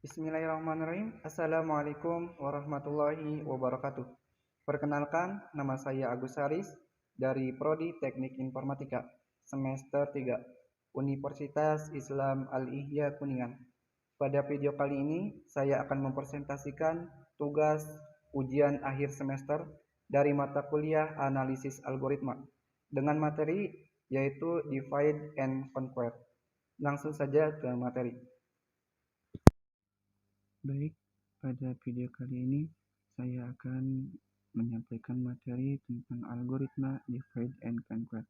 Bismillahirrahmanirrahim. Assalamualaikum warahmatullahi wabarakatuh. Perkenalkan, nama saya Agus Haris dari Prodi Teknik Informatika, semester 3, Universitas Islam Al-Ihya Kuningan. Pada video kali ini, saya akan mempresentasikan tugas ujian akhir semester dari mata kuliah analisis algoritma dengan materi yaitu divide and conquer. Langsung saja ke materi. Baik, pada video kali ini saya akan menyampaikan materi tentang algoritma divide and conquer.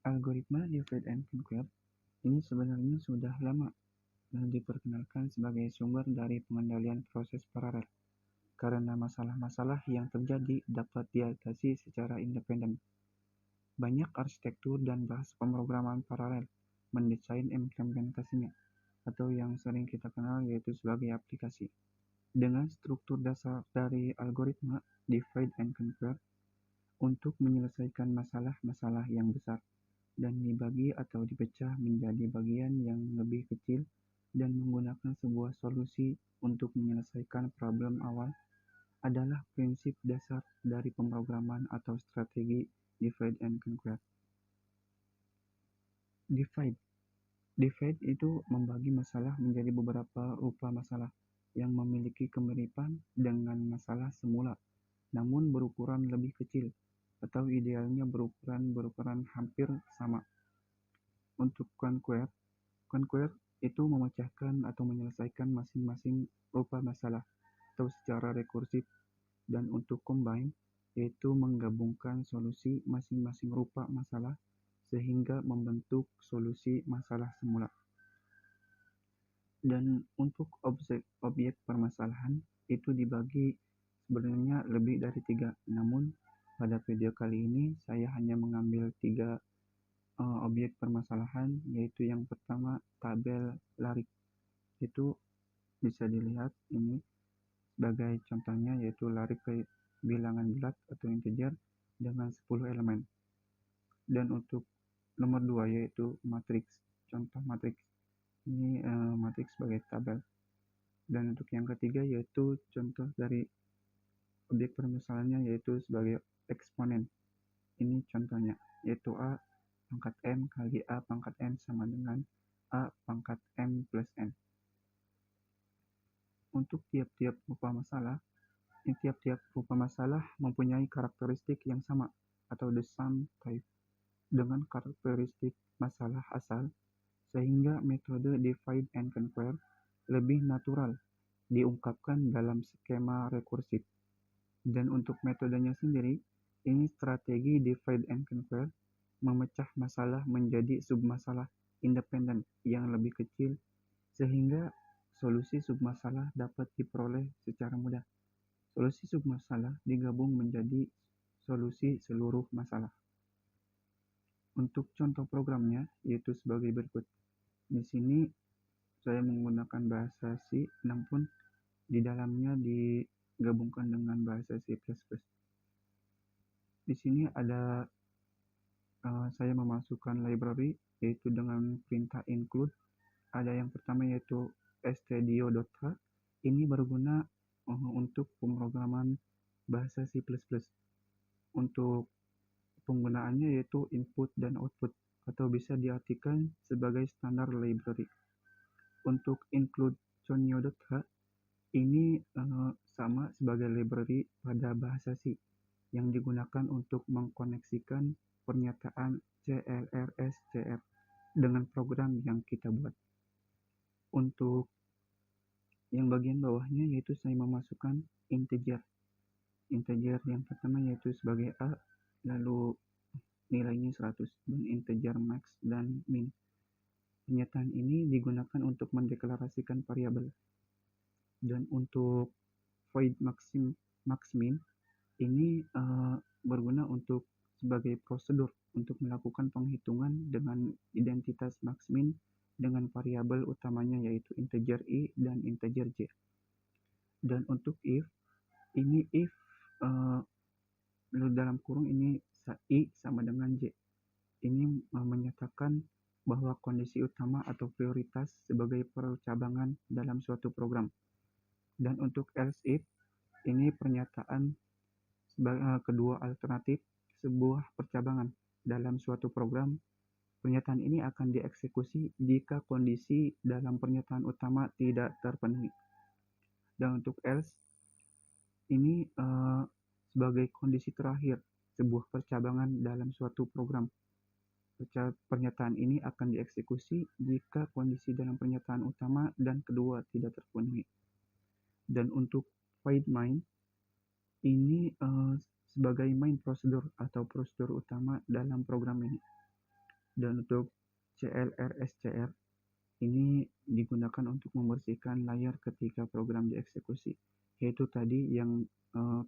Algoritma divide and conquer ini sebenarnya sudah lama diperkenalkan sebagai sumber dari pengendalian proses paralel karena masalah-masalah yang terjadi dapat diatasi secara independen. Banyak arsitektur dan bahasa pemrograman paralel mendesain implementasinya, atau yang sering kita kenal yaitu sebagai aplikasi. Dengan struktur dasar dari algoritma divide and conquer untuk menyelesaikan masalah-masalah yang besar dan dibagi atau dipecah menjadi bagian yang lebih kecil dan menggunakan sebuah solusi untuk menyelesaikan problem awal adalah prinsip dasar dari pemrograman atau strategi divide and conquer. Divide itu membagi masalah menjadi beberapa rupa masalah yang memiliki kemiripan dengan masalah semula, namun berukuran lebih kecil, atau idealnya berukuran hampir sama. Untuk conquer itu memecahkan atau menyelesaikan masing-masing rupa masalah atau secara rekursif, dan untuk combine yaitu menggabungkan solusi masing-masing rupa masalah sehingga membentuk solusi masalah semula. Dan untuk objek permasalahan itu dibagi sebenarnya lebih dari 3, namun pada video kali ini saya hanya mengambil 3 objek permasalahan, yaitu yang pertama tabel larik. Itu bisa dilihat ini sebagai contohnya, yaitu larik ke bilangan bulat atau integer dengan 10 elemen. Dan untuk nomor 2 yaitu matriks, contoh matriks. Ini matriks sebagai tabel. Dan untuk yang ketiga yaitu contoh dari objek permasalahannya yaitu sebagai eksponen. Ini contohnya yaitu A pangkat M kali A pangkat N sama dengan A pangkat M plus N. Untuk tiap-tiap rupa masalah mempunyai karakteristik yang sama atau the same type dengan karakteristik masalah asal, sehingga metode divide and conquer lebih natural diungkapkan dalam skema rekursif. Dan untuk metodenya sendiri, ini strategi divide and conquer memecah masalah menjadi submasalah independen yang lebih kecil sehingga solusi submasalah dapat diperoleh secara mudah. Solusi submasalah digabung menjadi solusi seluruh masalah. Untuk contoh programnya yaitu sebagai berikut. Di sini saya menggunakan bahasa C, namun di dalamnya digabungkan dengan bahasa C++. Di sini ada saya memasukkan library yaitu dengan perintah include. Ada yang pertama yaitu stdio.h. Ini berguna untuk pemrograman bahasa C++. Untuk penggunaannya yaitu input dan output, atau bisa diartikan sebagai standar library. Untuk include conio.h ini sama sebagai library pada bahasa C yang digunakan untuk mengkoneksikan pernyataan CLRSCR dengan program yang kita buat. Untuk yang bagian bawahnya yaitu saya memasukkan integer yang pertama yaitu sebagai A, lalu nilainya 100, dan integer max dan min. Pernyataan ini digunakan untuk mendeklarasikan variabel. Dan untuk void max-min ini berguna untuk sebagai prosedur untuk melakukan penghitungan dengan identitas max-min dengan variabel utamanya yaitu integer i dan integer j. Dan untuk if dalam kurung ini i sama dengan j. Ini menyatakan bahwa kondisi utama atau prioritas sebagai percabangan dalam suatu program. Dan untuk else if, ini pernyataan kedua alternatif sebuah percabangan dalam suatu program. Pernyataan ini akan dieksekusi jika kondisi dalam pernyataan utama tidak terpenuhi. Dan untuk else, ini sebagai kondisi terakhir sebuah percabangan dalam suatu program. Pernyataan ini akan dieksekusi jika kondisi dalam pernyataan utama dan kedua tidak terpenuhi. Dan untuk void main, ini sebagai main prosedur atau prosedur utama dalam program ini. Dan untuk CLRSCR, ini digunakan untuk membersihkan layar ketika program dieksekusi, yaitu tadi yang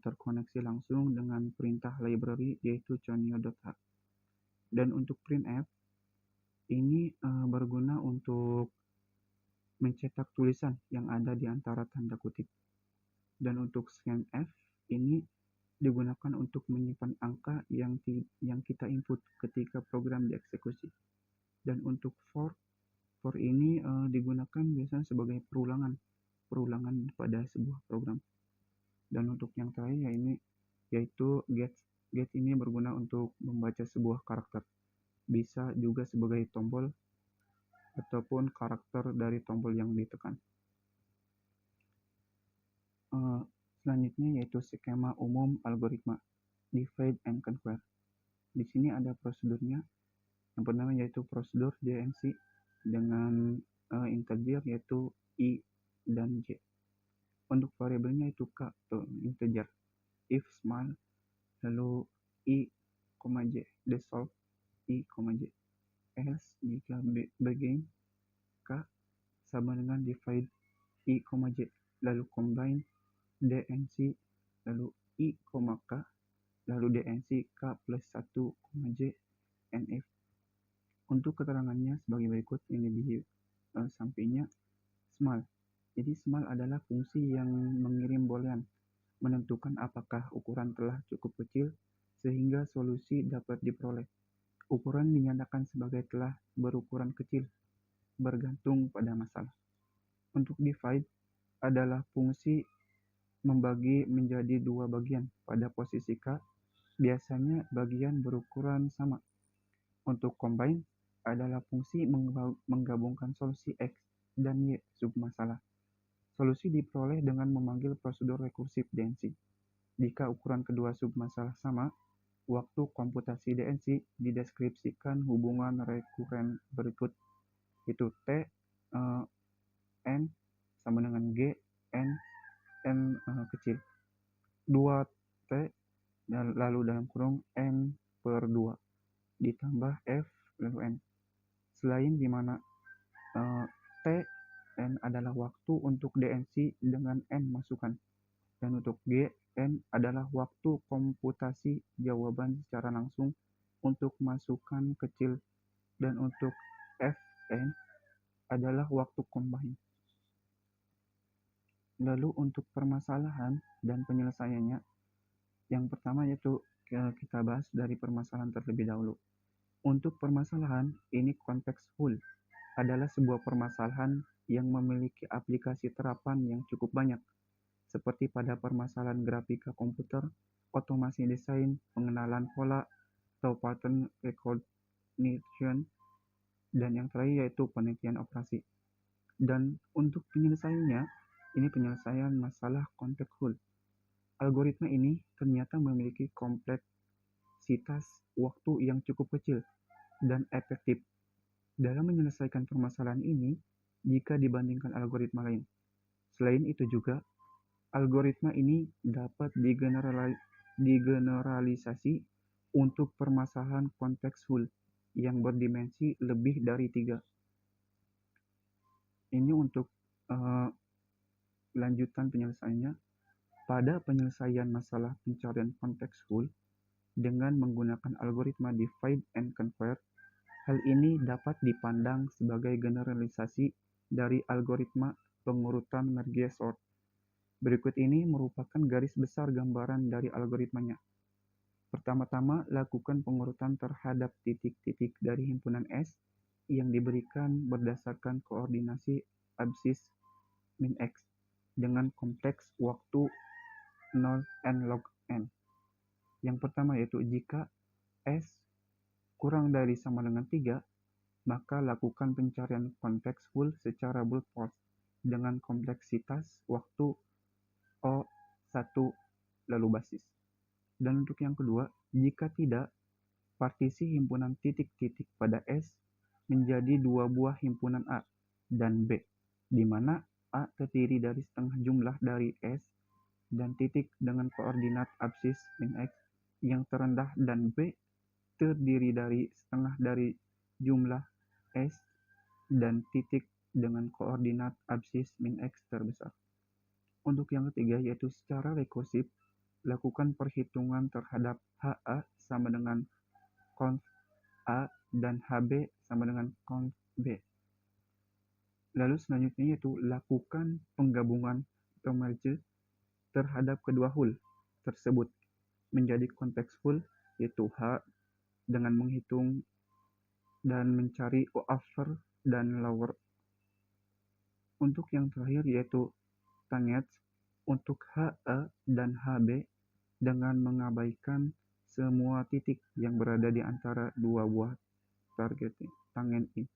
terkoneksi langsung dengan perintah library yaitu chonio.h. Dan untuk printf, ini berguna untuk mencetak tulisan yang ada di antara tanda kutip. Dan untuk scanf, ini digunakan untuk menyimpan angka yang kita input ketika program dieksekusi. Dan untuk for ini digunakan biasanya sebagai perulangan pada sebuah program. Dan untuk yang terakhir yaitu get. Get ini berguna untuk membaca sebuah karakter. Bisa juga sebagai tombol ataupun karakter dari tombol yang ditekan. Selanjutnya yaitu skema umum algoritma divide and conquer. Di sini ada prosedurnya. Yang pertama yaitu prosedur DNC dengan integer yaitu I dan J. Untuk variabelnya itu K atau integer. If small lalu I, J, dissolve I, J. Else jika begin K sama dengan divide I, J lalu combine DNC lalu I, K lalu DNC K plus 1, J and if. Untuk keterangannya sebagai berikut, ini di sampingnya small. Jadi small adalah fungsi yang mengirim boolean, menentukan apakah ukuran telah cukup kecil sehingga solusi dapat diperoleh. Ukuran dinyatakan sebagai telah berukuran kecil, bergantung pada masalah. Untuk divide adalah fungsi membagi menjadi dua bagian pada posisi K, biasanya bagian berukuran sama. Untuk combine adalah fungsi menggabungkan solusi X dan Y submasalah. Solusi diperoleh dengan memanggil prosedur rekursif DNC. Jika ukuran kedua submasalah sama, waktu komputasi DNC dideskripsikan hubungan rekuren berikut, yaitu T N sama dengan G N kecil 2T lalu dalam kurung N per 2 ditambah F lalu N. Selain di mana T N adalah waktu untuk DNC dengan N masukan, dan untuk G N adalah waktu komputasi jawaban secara langsung untuk masukan kecil, dan untuk F N adalah waktu combine. Lalu untuk permasalahan dan penyelesaiannya, yang pertama yaitu kita bahas dari permasalahan terlebih dahulu. Untuk permasalahan, ini contextful adalah sebuah permasalahan yang memiliki aplikasi terapan yang cukup banyak, seperti pada permasalahan grafika komputer, otomasi desain, pengenalan pola, atau pattern recognition, dan yang terakhir yaitu penelitian operasi. Dan untuk penyelesaiannya, ini penyelesaian masalah contextful. Algoritma ini ternyata memiliki kompleksitas waktu yang cukup kecil dan efektif dalam menyelesaikan permasalahan ini jika dibandingkan algoritma lain. Selain itu juga, algoritma ini dapat digeneralisasi untuk permasalahan contextful yang berdimensi lebih dari 3. Ini untuk lanjutan penyelesaiannya. Pada penyelesaian masalah pencarian contextful dengan menggunakan algoritma divide and conquer, hal ini dapat dipandang sebagai generalisasi dari algoritma pengurutan merge sort. Berikut ini merupakan garis besar gambaran dari algoritmanya. Pertama-tama, lakukan pengurutan terhadap titik-titik dari himpunan S yang diberikan berdasarkan koordinasi absis min X dengan kompleks waktu 0 n log n. Yang pertama yaitu jika S kurang dari sama dengan 3, maka lakukan pencarian konteks full secara brute force dengan kompleksitas waktu O1 lalu basis. Dan untuk yang kedua, jika tidak, partisi himpunan titik-titik pada S menjadi dua buah himpunan A dan B, di mana A terdiri dari setengah jumlah dari S dan titik dengan koordinat absis min X yang terendah dan B terdiri dari setengah dari jumlah S dan titik dengan koordinat absis min X terbesar. Untuk yang ketiga yaitu secara rekursif, lakukan perhitungan terhadap HA sama dengan conv A dan HB sama dengan conv B. Lalu selanjutnya yaitu lakukan penggabungan atau merge terhadap kedua hul tersebut menjadi konteks full yaitu H dengan menghitung dan mencari upper dan lower. Untuk yang terakhir yaitu tangents untuk HA dan HB dengan mengabaikan semua titik yang berada di antara dua buah target tangent ini.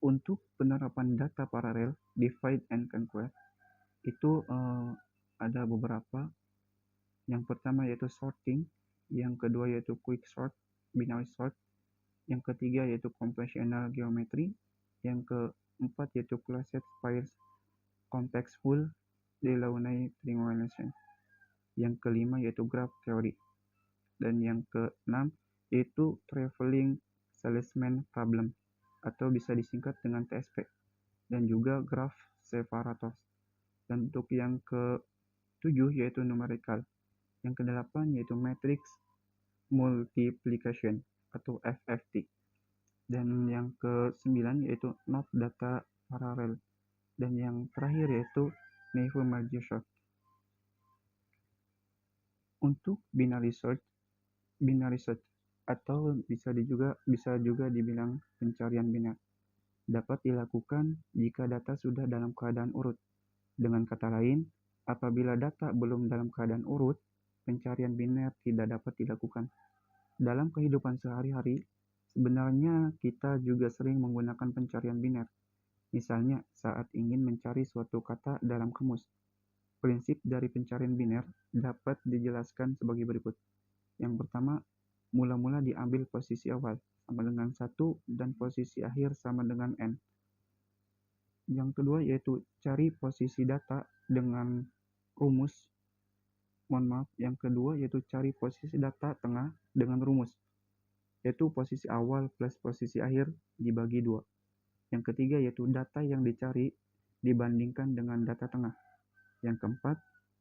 Untuk penerapan data paralel, divide and conquer, itu ada beberapa. Yang pertama yaitu sorting, yang kedua yaitu quick sort, binary sort, yang ketiga yaitu computational geometry, yang keempat yaitu closed sparse context full Delaunay triangulation, yang kelima yaitu graph theory, dan yang keenam yaitu traveling salesman problem atau bisa disingkat dengan TSP, dan juga graph separators. Dan untuk yang ketujuh yaitu numerical, yang kedelapan yaitu matrix multiplication atau FFT, dan yang ke-9 yaitu node data parallel, dan yang terakhir yaitu naive merge sort. Untuk binary search atau bisa juga dibilang pencarian biner dapat dilakukan jika data sudah dalam keadaan urut. Dengan kata lain, apabila data belum dalam keadaan urut, pencarian biner tidak dapat dilakukan. Dalam kehidupan sehari-hari, sebenarnya kita juga sering menggunakan pencarian biner. Misalnya, saat ingin mencari suatu kata dalam kamus. Prinsip dari pencarian biner dapat dijelaskan sebagai berikut. Yang pertama, mula-mula diambil posisi awal sama dengan 1 dan posisi akhir sama dengan N. Yang kedua yaitu cari posisi data dengan rumus. Yang kedua yaitu cari posisi data tengah dengan rumus, yaitu posisi awal plus posisi akhir dibagi 2. Yang ketiga yaitu data yang dicari dibandingkan dengan data tengah. Yang keempat,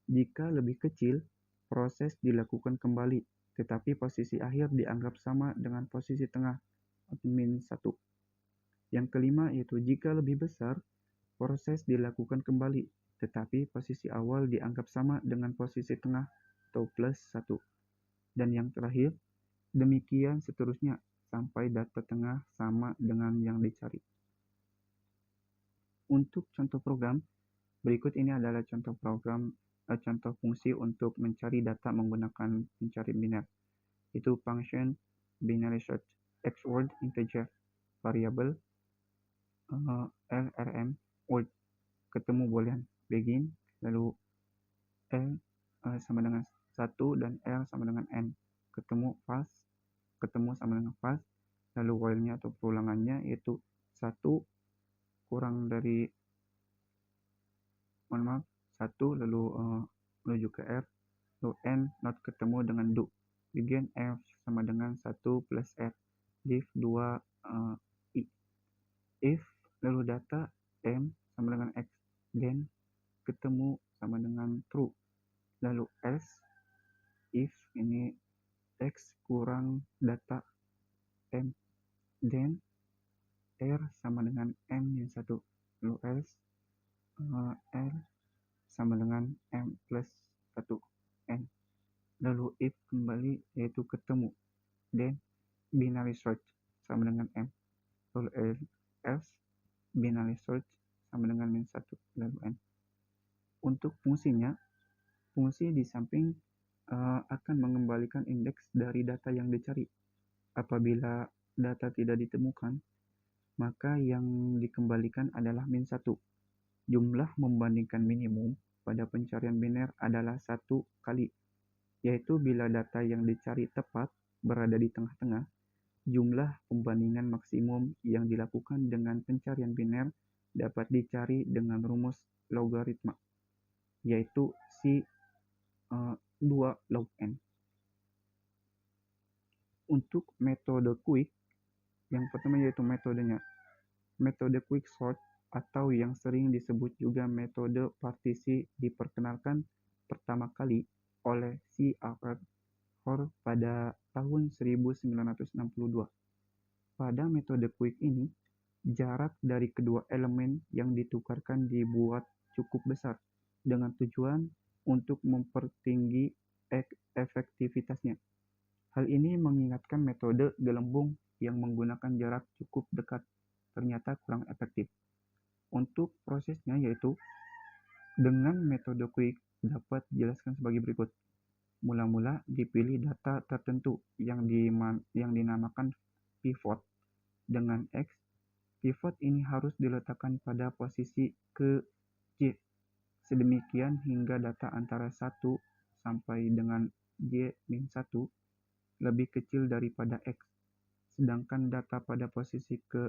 jika lebih kecil, proses dilakukan kembali, tetapi posisi akhir dianggap sama dengan posisi tengah min 1. Yang kelima yaitu jika lebih besar, proses dilakukan kembali, tetapi posisi awal dianggap sama dengan posisi tengah atau plus 1. Dan yang terakhir, demikian seterusnya sampai data tengah sama dengan yang dicari. Untuk contoh program, berikut ini adalah contoh fungsi untuk mencari data menggunakan pencarian biner. Itu function binary search, x word integer, variable lrm word, ketemu boolean begin, lalu l sama dengan 1 dan l sama dengan n, ketemu false, ketemu sama dengan false, lalu while-nya atau perulangannya yaitu 1 kurang dari 1 lalu menuju ke r, lalu n not ketemu dengan do, begin f sama dengan 1 plus r, div 2 i, if lalu data m sama dengan x, then ketemu sama dengan true, lalu else if ini x kurang data m, then r sama dengan m min 1, lalu else r sama dengan m plus 1 n, lalu if kembali yaitu ketemu, then binary search sama dengan M, lalu else binary search sama dengan min 1 lalu N. Untuk fungsinya, fungsi di samping akan mengembalikan indeks dari data yang dicari. Apabila data tidak ditemukan, maka yang dikembalikan adalah min 1. Jumlah membandingkan minimum pada pencarian biner adalah 1 kali, yaitu bila data yang dicari tepat berada di tengah-tengah, jumlah pembandingan maksimum yang dilakukan dengan pencarian biner dapat dicari dengan rumus logaritma, yaitu si 2 log n. Untuk metode quick, yang pertama yaitu metode quick sort atau yang sering disebut juga metode partisi diperkenalkan pertama kali oleh C. Arthur pada tahun 1962. Pada metode quick ini, jarak dari kedua elemen yang ditukarkan dibuat cukup besar dengan tujuan untuk mempertinggi efektivitasnya. Hal ini mengingatkan metode gelembung yang menggunakan jarak cukup dekat ternyata kurang efektif. Untuk prosesnya yaitu dengan metode quick dapat dijelaskan sebagai berikut. Mula-mula dipilih data tertentu yang dinamakan pivot dengan X. Pivot ini harus diletakkan pada posisi ke Y. Sedemikian hingga data antara 1 sampai dengan Y-1 lebih kecil daripada X. Sedangkan data pada posisi ke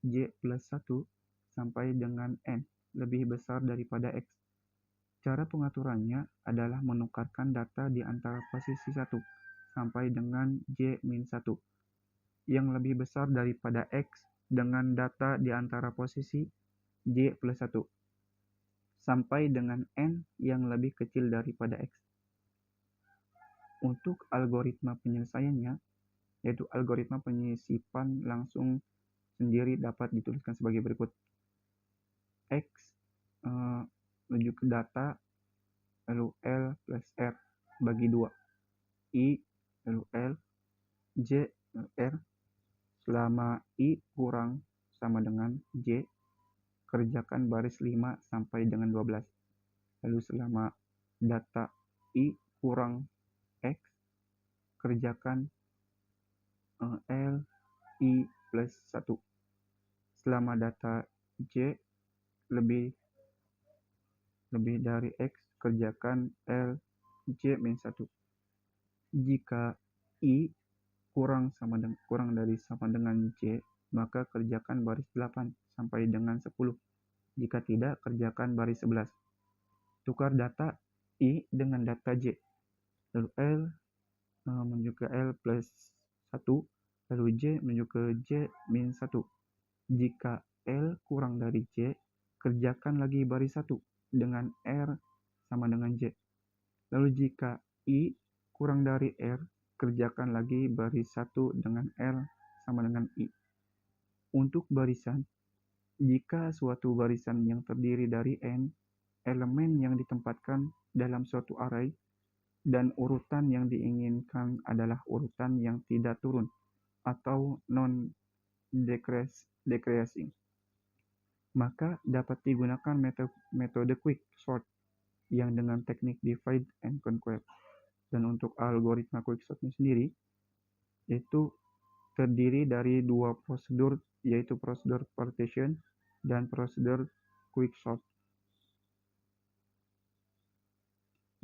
Y+1 sampai dengan N lebih besar daripada X. Cara pengaturannya adalah menukarkan data di antara posisi 1 sampai dengan Y-1 yang lebih besar daripada X dengan data di antara posisi Y+1 sampai dengan N yang lebih kecil daripada X. Untuk algoritma penyelesaiannya, yaitu algoritma penyisipan langsung sendiri dapat dituliskan sebagai berikut. X menuju ke data, lalu L plus R bagi 2. I lalu L, J lalu R, selama I kurang sama dengan J, kerjakan baris 5 sampai dengan 12. Lalu selama data I kurang X, kerjakan L, I plus 1. Selama data J lebih dari X, kerjakan L, J min 1. Jika I kurang dari sama dengan J, maka kerjakan baris 8 sampai dengan 10. Jika tidak, kerjakan baris 11. Tukar data I dengan data J. Lalu L menuju ke L plus 1, lalu J menuju ke J min 1. Jika L kurang dari J, kerjakan lagi baris 1 dengan R sama dengan J. Lalu jika I kurang dari R, kerjakan lagi baris 1 dengan R sama dengan I. Untuk barisan, jika suatu barisan yang terdiri dari N elemen yang ditempatkan dalam suatu array dan urutan yang diinginkan adalah urutan yang tidak turun atau non-decreasing, maka dapat digunakan metode quick sort yang dengan teknik divide and conquer. Dan untuk algoritma quick sort ini sendiri, itu terdiri dari 2 prosedur, yaitu prosedur partition dan prosedur quick sort.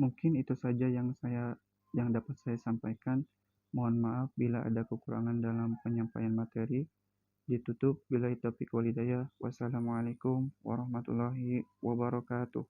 Mungkin itu saja yang dapat saya sampaikan. Mohon maaf bila ada kekurangan dalam penyampaian materi. Ditutup billahi taufiq wal hidayah. Wassalamualaikum warahmatullahi wabarakatuh.